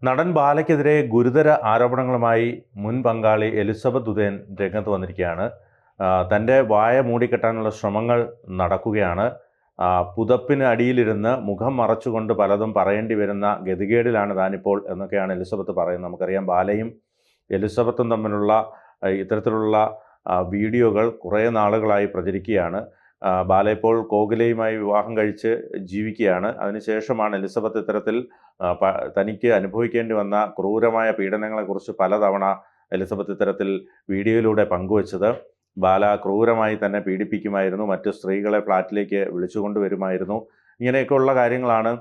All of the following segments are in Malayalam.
നടൻ ബാലയ്ക്കെതിരെ ഗുരുതര ആരോപണങ്ങളുമായി മുൻ പങ്കാളി എലിസബത്ത് ഉദയൻ രംഗത്ത് വന്നിരിക്കുകയാണ്. തൻ്റെ വായ മൂടിക്കെട്ടാനുള്ള ശ്രമങ്ങൾ നടക്കുകയാണ്. പുതപ്പിന് അടിയിലിരുന്ന് മുഖം മറച്ചുകൊണ്ട് പലതും പറയേണ്ടി വരുന്ന ഗതികേടിലാണ് താനിപ്പോൾ എന്നൊക്കെയാണ് എലിസബത്ത് പറയുന്നത്. നമുക്കറിയാം, ബാലയും എലിസബത്തും തമ്മിലുള്ള ഇത്തരത്തിലുള്ള വീഡിയോകൾ കുറേ നാളുകളായി പ്രചരിക്കുകയാണ്. ബാല ഇപ്പോൾ കോകിലയുമായി വിവാഹം കഴിച്ച് ജീവിക്കുകയാണ്. അതിനുശേഷമാണ് എലിസബത്ത് ഇത്തരത്തിൽ തനിക്ക് അനുഭവിക്കേണ്ടി വന്ന ക്രൂരമായ പീഡനങ്ങളെക്കുറിച്ച് പലതവണ എലിസബത്ത് ഇത്തരത്തിൽ വീഡിയോയിലൂടെ പങ്കുവച്ചത്. ബാല ക്രൂരമായി തന്നെ പീഡിപ്പിക്കുമായിരുന്നു, മറ്റു സ്ത്രീകളെ ഫ്ലാറ്റിലേക്ക് വിളിച്ചുകൊണ്ടുവരുമായിരുന്നു. ഇങ്ങനെയൊക്കെയുള്ള കാര്യങ്ങളാണ്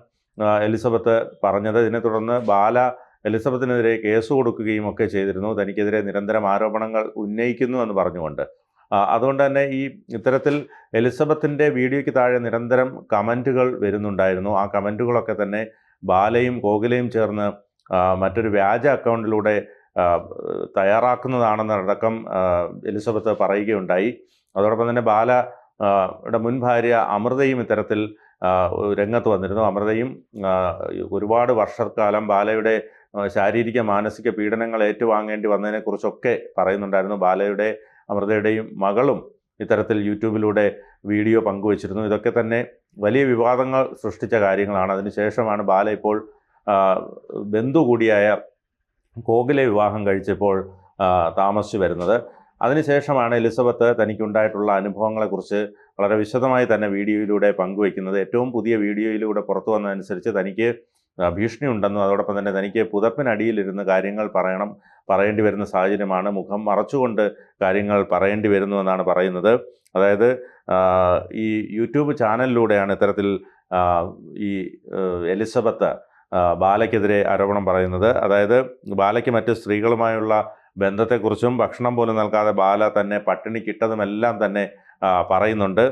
എലിസബത്ത് പറഞ്ഞത്. ഇതിനെ തുടർന്ന് ബാല എലിസബത്തിനെതിരെ കേസ് കൊടുക്കുകയും ഒക്കെ ചെയ്തിരുന്നു, തനിക്കെതിരെ നിരന്തരം ആരോപണങ്ങൾ ഉന്നയിക്കുന്നു എന്ന് പറഞ്ഞുകൊണ്ട്. അതുകൊണ്ട് തന്നെ ഇത്തരത്തിൽ എലിസബത്തിൻ്റെ വീഡിയോയ്ക്ക് താഴെ നിരന്തരം കമൻറ്റുകൾ വരുന്നുണ്ടായിരുന്നു. ആ കമൻറ്റുകളൊക്കെ തന്നെ ബാലയും കോകിലയും ചേർന്ന് മറ്റൊരു വ്യാജ അക്കൗണ്ടിലൂടെ തയ്യാറാക്കുന്നതാണെന്നടക്കം എലിസബത്ത് പറയുകയുണ്ടായി. അതോടൊപ്പം തന്നെ ബാലയുടെ മുൻ ഭാര്യ അമൃതയും ഇത്തരത്തിൽ രംഗത്ത് വന്നിരുന്നു. അമൃതയും ഒരുപാട് വർഷക്കാലം ബാലയുടെ ശാരീരിക മാനസിക പീഡനങ്ങൾ ഏറ്റുവാങ്ങേണ്ടി വന്നതിനെക്കുറിച്ചൊക്കെ പറയുന്നുണ്ടായിരുന്നു. ബാലയുടെ അമൃതയുടെയും മകളും ഇത്തരത്തിൽ യൂട്യൂബിലൂടെ വീഡിയോ പങ്കുവച്ചിരുന്നു. ഇതൊക്കെ തന്നെ വലിയ വിവാദങ്ങൾ സൃഷ്ടിച്ച കാര്യങ്ങളാണ്. അതിനുശേഷമാണ് ബാല ഇപ്പോൾ ബന്ധു കൂടിയായ കോകിലെ വിവാഹം കഴിച്ചപ്പോൾ താമസിച്ചു വരുന്നത്. അതിനുശേഷമാണ് എലിസബത്ത് തനിക്കുണ്ടായിട്ടുള്ള അനുഭവങ്ങളെക്കുറിച്ച് വളരെ വിശദമായി തന്നെ വീഡിയോയിലൂടെ പങ്കുവയ്ക്കുന്നത്. ഏറ്റവും പുതിയ വീഡിയോയിലൂടെ പുറത്തു വന്നതനുസരിച്ച് തനിക്ക് ഭീഷണി ഉണ്ടെന്നും അതോടൊപ്പം തന്നെ തനിക്ക് പുതപ്പിനടിയിലിരുന്ന് കാര്യങ്ങൾ പറയേണ്ടി വരുന്ന സാഹചര്യമാണ്, മുഖം മറച്ചുകൊണ്ട് കാര്യങ്ങൾ പറയേണ്ടി വരുന്നു എന്നാണ് പറയുന്നത്. അതായത് ഈ യൂട്യൂബ് ചാനലിലൂടെയാണ് ഇത്തരത്തിൽ ഈ എലിസബത്ത് ബാലയ്ക്കെതിരെ ആരോപണം പറയുന്നത്. അതായത് ബാലയ്ക്ക് മറ്റ് സ്ത്രീകളുമായുള്ള ബന്ധത്തെക്കുറിച്ചും ഭക്ഷണം പോലും നൽകാതെ ബാല തന്നെ പട്ടിണിക്കിട്ടതുമെല്ലാം തന്നെ പറയുന്നുണ്ട്.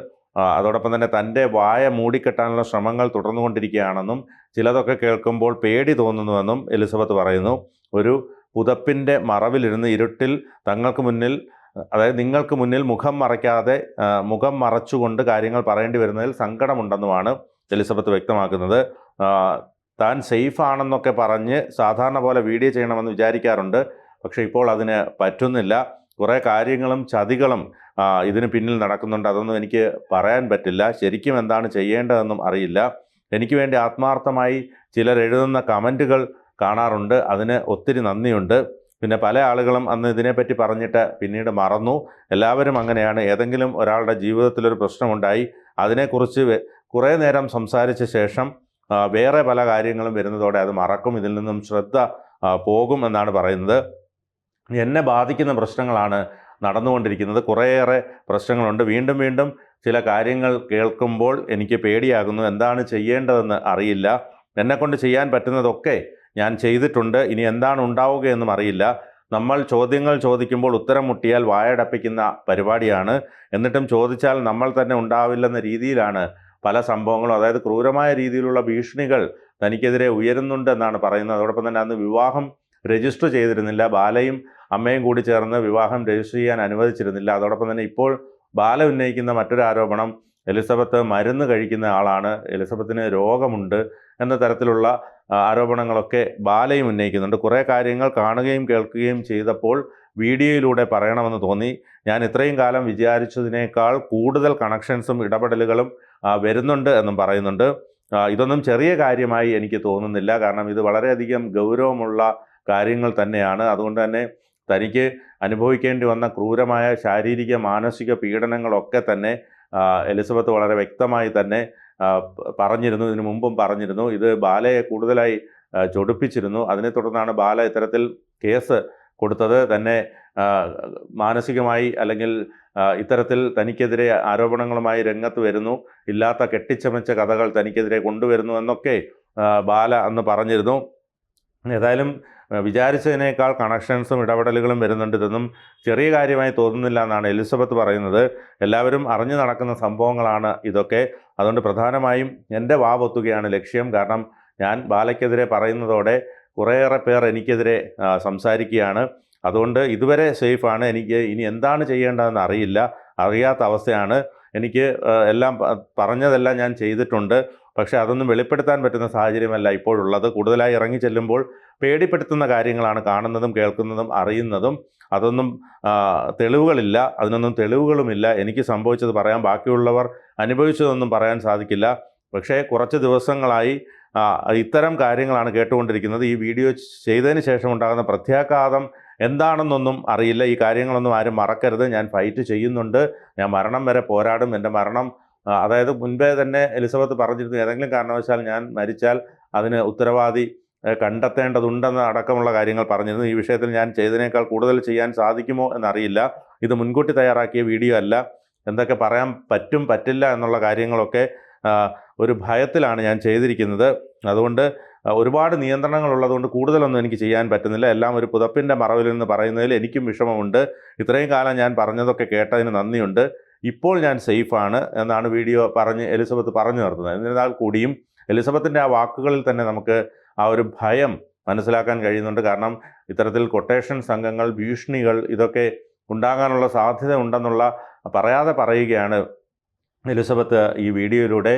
അതോടൊപ്പം തന്നെ തൻ്റെ വായ മൂടിക്കെട്ടാനുള്ള ശ്രമങ്ങൾ തുടർന്നുകൊണ്ടിരിക്കുകയാണെന്നും ചിലതൊക്കെ കേൾക്കുമ്പോൾ പേടി തോന്നുന്നുവെന്നും എലിസബത്ത് പറയുന്നു. ഒരു പുതപ്പിൻ്റെ മറവിലിരുന്ന് ഇരുട്ടിൽ നിങ്ങൾക്ക് മുന്നിൽ മുഖം മറയ്ക്കാതെ മുഖം മറച്ചുകൊണ്ട് കാര്യങ്ങൾ പറയേണ്ടി വരുന്നതിൽ സങ്കടമുണ്ടെന്നുമാണ് എലിസബത്ത് വ്യക്തമാക്കുന്നത്. താൻ സേഫ് ആണെന്നൊക്കെ പറഞ്ഞ് സാധാരണ പോലെ വീഡിയോ ചെയ്യണമെന്ന് വിചാരിക്കാറുണ്ട്, പക്ഷേ ഇപ്പോൾ അതിന് പറ്റുന്നില്ല. കുറേ കാര്യങ്ങളും ചതികളും ഇതിന് പിന്നിൽ നടക്കുന്നുണ്ട്. അതൊന്നും എനിക്ക് പറയാൻ പറ്റില്ല. ശരിക്കും എന്താണ് ചെയ്യേണ്ടതെന്നും അറിയില്ല. എനിക്ക് വേണ്ടി ആത്മാർത്ഥമായി ചിലർ എഴുതുന്ന കമൻറ്റുകൾ കാണാറുണ്ട്, അതിന് ഒത്തിരി നന്ദിയുണ്ട്. പിന്നെ പല ആളുകളും അന്ന് ഇതിനെപ്പറ്റി പറഞ്ഞിട്ട് പിന്നീട് മറന്നു. എല്ലാവരും അങ്ങനെയാണ്. ഏതെങ്കിലും ഒരാളുടെ ജീവിതത്തിലൊരു പ്രശ്നമുണ്ടായി, അതിനെക്കുറിച്ച് കുറേ നേരം സംസാരിച്ച ശേഷം വേറെ പല കാര്യങ്ങളും വരുന്നതോടെ അത് മറക്കും, ഇതിൽ നിന്നും ശ്രദ്ധ പോകും എന്നാണ് പറയുന്നത്. എന്നെ ബാധിക്കുന്ന പ്രശ്നങ്ങളാണ് നടന്നുകൊണ്ടിരിക്കുന്നത്. കുറേയേറെ പ്രശ്നങ്ങളുണ്ട്. വീണ്ടും വീണ്ടും ചില കാര്യങ്ങൾ കേൾക്കുമ്പോൾ എനിക്ക് പേടിയാകുന്നു. എന്താണ് ചെയ്യേണ്ടതെന്ന് അറിയില്ല. എന്നെക്കൊണ്ട് ചെയ്യാൻ പറ്റുന്നതൊക്കെ ഞാൻ ചെയ്തിട്ടുണ്ട്. ഇനി എന്താണ് ഉണ്ടാവുകയെന്നും അറിയില്ല. നമ്മൾ ചോദ്യങ്ങൾ ചോദിക്കുമ്പോൾ ഉത്തരം മുട്ടിയാൽ വായടപ്പിക്കുന്ന പരിപാടിയാണ്. എന്നിട്ടും ചോദിച്ചാൽ നമ്മൾ തന്നെ ഉണ്ടാവില്ലെന്ന രീതിയിലാണ് പല സംഭവങ്ങളും. അതായത് ക്രൂരമായ രീതിയിലുള്ള ഭീഷണികൾ തനിക്കെതിരെ ഉയരുന്നുണ്ട് എന്നാണ് പറയുന്നത്. അതോടൊപ്പം തന്നെ അന്ന് വിവാഹം രജിസ്റ്റർ ചെയ്തിരുന്നില്ല. ബാലയും അമ്മയും കൂടി ചേർന്ന് വിവാഹം രജിസ്റ്റർ ചെയ്യാൻ അനുവദിച്ചിരുന്നില്ല. അതോടൊപ്പം തന്നെ ഇപ്പോൾ ബാല ഉന്നയിക്കുന്ന മറ്റൊരു ആരോപണം, എലിസബത്ത് മരുന്ന് കഴിക്കുന്ന ആളാണ്, എലിസബത്തിന് രോഗമുണ്ട് എന്ന തരത്തിലുള്ള ആരോപണങ്ങളൊക്കെ ബാലയും ഉന്നയിക്കുന്നുണ്ട്. കുറേ കാര്യങ്ങൾ കാണുകയും കേൾക്കുകയും ചെയ്തപ്പോൾ വീഡിയോയിലൂടെ പറയണമെന്ന് തോന്നി. ഞാൻ ഇത്രയും കാലം വിചാരിച്ചതിനേക്കാൾ കൂടുതൽ കണക്ഷൻസും ഇടപെടലുകളും വരുന്നുണ്ട് എന്നും പറയുന്നുണ്ട്. ഇതൊന്നും ചെറിയ കാര്യമായി എനിക്ക് തോന്നുന്നില്ല. കാരണം ഇത് വളരെയധികം ഗൗരവമുള്ള കാര്യങ്ങൾ തന്നെയാണ്. അതുകൊണ്ട് തന്നെ തനിക്ക് അനുഭവിക്കേണ്ടി വന്ന ക്രൂരമായ ശാരീരിക മാനസിക പീഡനങ്ങളൊക്കെ തന്നെ എലിസബത്ത് വളരെ വ്യക്തമായി തന്നെ പറഞ്ഞിരുന്നു. ഇതിനു മുമ്പും പറഞ്ഞിരുന്നു. ഇത് ബാലയെ കൂടുതലായി ചൊടിപ്പിച്ചിരുന്നു. അതിനെ തുടർന്നാണ് ബാല ഇത്തരത്തിൽ കേസ് കൊടുത്തത്. തന്നെ മാനസികമായി അല്ലെങ്കിൽ ഇത്തരത്തിൽ തനിക്കെതിരെ ആരോപണങ്ങളുമായി രംഗത്ത് വരുന്നു, ഇല്ലാത്ത കെട്ടിച്ചമച്ച കഥകൾ തനിക്കെതിരെ കൊണ്ടുവരുന്നു എന്നൊക്കെ ബാല അന്ന് പറഞ്ഞിരുന്നു. ഏതായാലും വിചാരിച്ചതിനേക്കാൾ കണക്ഷൻസും ഇടപെടലുകളും വരുന്നുണ്ട്. ഇതൊന്നും ചെറിയ കാര്യമായി തോന്നുന്നില്ല എന്നാണ് എലിസബത്ത് പറയുന്നത്. എല്ലാവരും അറിഞ്ഞു നടക്കുന്ന സംഭവങ്ങളാണ് ഇതൊക്കെ. അതുകൊണ്ട് പ്രധാനമായും എൻ്റെ വാവൊത്തുകയാണ് ലക്ഷ്യം. കാരണം ഞാൻ ബാലയ്ക്കെതിരെ പറയുന്നതോടെ കുറേയേറെ പേർ എനിക്കെതിരെ സംസാരിക്കുകയാണ്. അതുകൊണ്ട് ഇതുവരെ സേഫാണ്. എനിക്ക് ഇനി എന്താണ് ചെയ്യേണ്ടതെന്ന് അറിയാത്ത അവസ്ഥയാണ്. എനിക്ക് പറഞ്ഞതെല്ലാം ഞാൻ ചെയ്തിട്ടുണ്ട്. പക്ഷേ അതൊന്നും വെളിപ്പെടുത്താൻ പറ്റുന്ന സാഹചര്യമല്ല ഇപ്പോഴുള്ളത്. കൂടുതലായി ഇറങ്ങി ചെല്ലുമ്പോൾ പേടിപ്പെടുത്തുന്ന കാര്യങ്ങളാണ് കാണുന്നതും കേൾക്കുന്നതും അറിയുന്നതും. അതൊന്നും തെളിവുകളില്ല, അതിനൊന്നും തെളിവുകളുമില്ല. എനിക്ക് സംഭവിച്ചത് പറയാം, ബാക്കിയുള്ളവർ അനുഭവിച്ചതൊന്നും പറയാൻ സാധിക്കില്ല. പക്ഷേ കുറച്ച് ദിവസങ്ങളായി ഇത്തരം കാര്യങ്ങളാണ് കേട്ടുകൊണ്ടിരിക്കുന്നത്. ഈ വീഡിയോ ചെയ്തതിന് ശേഷം ഉണ്ടാകുന്ന പ്രത്യാഘാതം എന്താണെന്നൊന്നും അറിയില്ല. ഈ കാര്യങ്ങളൊന്നും ആരും മറക്കരുത്. ഞാൻ ഫൈറ്റ് ചെയ്യുന്നുണ്ട്, ഞാൻ മരണം വരെ പോരാടും. എൻ്റെ മരണം അതായത് മുൻപേ തന്നെ എലിസബത്ത് പറഞ്ഞിരുന്നു, ഏതെങ്കിലും കാരണവശാൽ ഞാൻ മരിച്ചാൽ അതിന് ഉത്തരവാദി കണ്ടെത്തേണ്ടതുണ്ടെന്ന് അടക്കമുള്ള കാര്യങ്ങൾ പറഞ്ഞിരുന്നു. ഈ വിഷയത്തിൽ ഞാൻ ചെയ്തതിനേക്കാൾ കൂടുതൽ ചെയ്യാൻ സാധിക്കുമോ എന്നറിയില്ല. ഇത് മുൻകൂട്ടി തയ്യാറാക്കിയ വീഡിയോ അല്ല. എന്തൊക്കെ പറയാൻ പറ്റും പറ്റില്ല എന്നുള്ള കാര്യങ്ങളൊക്കെ ഒരു ഭയത്തിലാണ് ഞാൻ ചെയ്തിരിക്കുന്നത്. അതുകൊണ്ട് ഒരുപാട് നിയന്ത്രണങ്ങളുള്ളതുകൊണ്ട് കൂടുതലൊന്നും എനിക്ക് ചെയ്യാൻ പറ്റുന്നില്ല. എല്ലാം ഒരു പുതപ്പിൻ്റെ മറവിൽ നിന്ന് പറയുന്നതിൽ എനിക്കും വിഷമമുണ്ട്. ഇത്രയും കാലം ഞാൻ പറഞ്ഞതൊക്കെ കേട്ടതിന് നന്ദിയുണ്ട്. ഇപ്പോൾ ഞാൻ സേഫാണ് എന്നാണ് വീഡിയോ പറഞ്ഞ് എലിസബത്ത് പറഞ്ഞു നിർത്തുന്നത്. എന്നിരുന്നാൽ കൂടിയും എലിസബത്തിൻ്റെ ആ വാക്കുകളിൽ തന്നെ നമുക്ക് ആ ഒരു ഭയം മനസ്സിലാക്കാൻ കഴിയുന്നുണ്ട്. കാരണം ഇത്തരത്തിൽ കൊട്ടേഷൻ സംഘങ്ങൾ, ഭീഷണികൾ ഇതൊക്കെ ഉണ്ടാകാനുള്ള സാധ്യത ഉണ്ടെന്നുള്ള പറയാതെ പറയുകയാണ് എലിസബത്ത് ഈ വീഡിയോയിലൂടെ.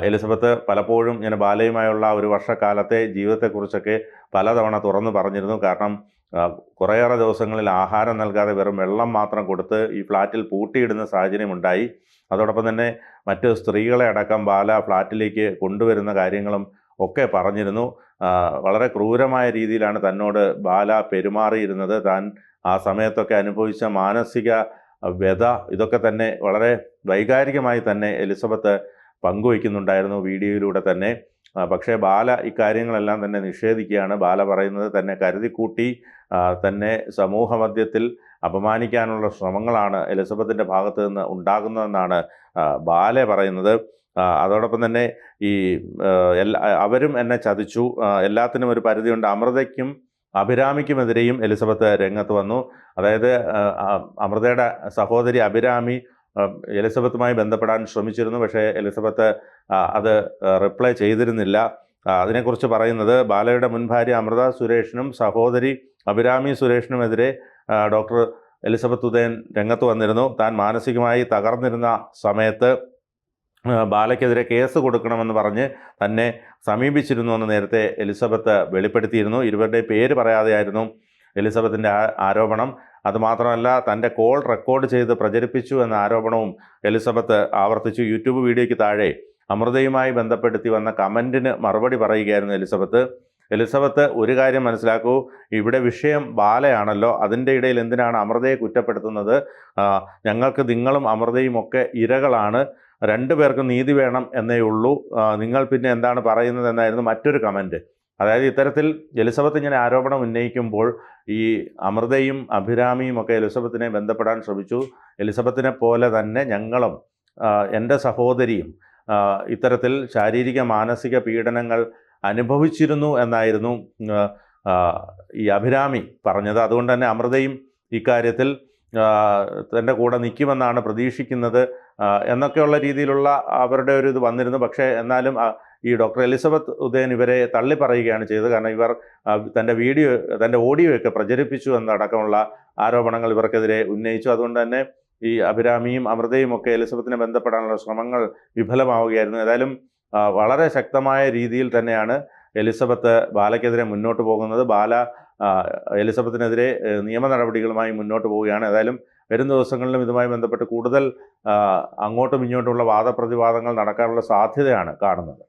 എലിസബത്ത് പലപ്പോഴും ഇങ്ങനെ ബാലയുമായുള്ള ഒരു വർഷക്കാലത്തെ ജീവിതത്തെക്കുറിച്ചൊക്കെ പലതവണ തുറന്നു പറഞ്ഞിരുന്നു. കാരണം കുറേയേറെ ദിവസങ്ങളിൽ ആഹാരം നൽകാതെ വെറും വെള്ളം മാത്രം കൊടുത്ത് ഈ ഫ്ലാറ്റിൽ പൂട്ടിയിടുന്ന സാഹചര്യമുണ്ടായി. അതോടൊപ്പം തന്നെ മറ്റ് സ്ത്രീകളെ അടക്കം ബാല ഫ്ലാറ്റിലേക്ക് കൊണ്ടുവരുന്ന കാര്യങ്ങളും ഒക്കെ പറഞ്ഞിരുന്നു. വളരെ ക്രൂരമായ രീതിയിലാണ് തന്നോട് ബാല പെരുമാറിയിരുന്നത്. താൻ ആ സമയത്തൊക്കെ അനുഭവിച്ച മാനസിക വ്യത ഇതൊക്കെ തന്നെ വളരെ വൈകാരികമായി തന്നെ എലിസബത്ത് പങ്കുവയ്ക്കുന്നുണ്ടായിരുന്നു വീഡിയോയിലൂടെ തന്നെ. പക്ഷേ ബാല ഇക്കാര്യങ്ങളെല്ലാം തന്നെ നിഷേധിക്കുകയാണ്. ബാല പറയുന്നത് തന്നെ കരുതിക്കൂട്ടി തന്നെ സമൂഹ മധ്യത്തിൽ അപമാനിക്കാനുള്ള ശ്രമങ്ങളാണ് എലിസബത്തിൻ്റെ ഭാഗത്തു നിന്ന് ഉണ്ടാകുന്നതെന്നാണ് ബാല പറയുന്നത്. അതോടൊപ്പം തന്നെ ഈ അവരും എന്നെ ചതിച്ചു, എല്ലാത്തിനും ഒരു പരിധിയുണ്ട്. അമൃതയ്ക്കും അഭിരാമിക്കുമെതിരെയും എലിസബത്ത് രംഗത്ത് വന്നു. അതായത് അമൃതയുടെ സഹോദരി അഭിരാമി എലിസബത്തുമായി ബന്ധപ്പെടാൻ ശ്രമിച്ചിരുന്നു. പക്ഷേ എലിസബത്ത് അത് റിപ്ലൈ ചെയ്തിരുന്നില്ല. അതിനെക്കുറിച്ച് പറയുന്നത് ബാലയുടെ മുൻ ഭാര്യ അമൃത സുരേഷിനും സഹോദരി അഭിരാമി സുരേഷിനുമെതിരെ ഡോക്ടർ എലിസബത്ത് ഉദയൻ രംഗത്ത് വന്നിരുന്നു. താൻ മാനസികമായി തകർന്നിരുന്ന സമയത്ത് ബാലയ്ക്കെതിരെ കേസ് കൊടുക്കണമെന്ന് പറഞ്ഞ് തന്നെ സമീപിച്ചിരുന്നുവെന്ന് നേരത്തെ എലിസബത്ത് വെളിപ്പെടുത്തിയിരുന്നു. ഇരുവരുടെയും പേര് പറയാതെയായിരുന്നു എലിസബത്തിൻ്റെ ആരോപണം. അതുമാത്രമല്ല, തൻ്റെ കോൾ റെക്കോർഡ് ചെയ്ത് പ്രചരിപ്പിച്ചു എന്ന ആരോപണവും എലിസബത്ത് ആവർത്തിച്ചു. യൂട്യൂബ് വീഡിയോയ്ക്ക് താഴെ അമൃതയുമായി ബന്ധപ്പെടുത്തി വന്ന കമൻറ്റിന് മറുപടി പറയുകയായിരുന്നു എലിസബത്ത് ഒരു കാര്യം മനസ്സിലാക്കൂ, ഇവിടെ വിഷയം ബാലയാണല്ലോ, അതിൻ്റെ ഇടയിൽ എന്തിനാണ് അമൃതയെ കുറ്റപ്പെടുത്തുന്നത്? ഞങ്ങൾക്ക് നിങ്ങളും അമൃതയും ഒക്കെ ഇരകളാണ്, രണ്ടുപേർക്കും നീതി വേണം എന്നേ ഉള്ളൂ, നിങ്ങൾ പിന്നെ എന്താണ് പറയുന്നത് എന്നായിരുന്നു മറ്റൊരു കമൻറ്റ്. അതായത് ഇത്തരത്തിൽ എലിസബത്ത് ഇങ്ങനെ ആരോപണം ഉന്നയിക്കുമ്പോൾ ഈ അമൃതയും അഭിരാമിയും ഒക്കെ എലിസബത്തിനെ ബന്ധപ്പെടാൻ ശ്രമിച്ചു. എലിസബത്തിനെ പോലെ തന്നെ ഞങ്ങളും എൻ്റെ സഹോദരിയും ഇത്തരത്തിൽ ശാരീരിക മാനസിക പീഡനങ്ങൾ അനുഭവിച്ചിരുന്നു എന്നായിരുന്നു ഈ അഭിരാമി പറഞ്ഞത്. അതുകൊണ്ട് തന്നെ അമൃതയും ഇക്കാര്യത്തിൽ തൻ്റെ കൂടെ നിൽക്കുമെന്നാണ് പ്രതീക്ഷിക്കുന്നത് എന്നൊക്കെയുള്ള രീതിയിലുള്ള അവരുടെ ഒരു ഇത് വന്നിരുന്നു. പക്ഷേ എന്നാലും ഈ ഡോക്ടർ എലിസബത്ത് ഉദയൻ ഇവരെ തള്ളി പറയുകയാണ് ചെയ്തത്. കാരണം ഇവർ തൻ്റെ ഓഡിയോയൊക്കെ പ്രചരിപ്പിച്ചു എന്നടക്കമുള്ള ആരോപണങ്ങൾ ഇവർക്കെതിരെ ഉന്നയിച്ചു. അതുകൊണ്ട് തന്നെ ഈ അഭിരാമിയും അമൃതയും ഒക്കെ എലിസബത്തിനെ ബന്ധപ്പെടാനുള്ള ശ്രമങ്ങൾ വിഫലമാവുകയായിരുന്നു. ഏതായാലും വളരെ ശക്തമായ രീതിയിൽ തന്നെയാണ് എലിസബത്ത് ബാലയ്ക്കെതിരെ മുന്നോട്ട് പോകുന്നത്. ബാല എലിസബത്തിനെതിരെ നിയമ നടപടികളുമായി മുന്നോട്ട് പോവുകയാണ്. ഏതായാലും വരും ദിവസങ്ങളിലും ഇതുമായി ബന്ധപ്പെട്ട് കൂടുതൽ അങ്ങോട്ടും ഇങ്ങോട്ടുമുള്ള വാദപ്രതിവാദങ്ങൾ നടക്കാനുള്ള സാധ്യതയാണ് കാണുന്നത്.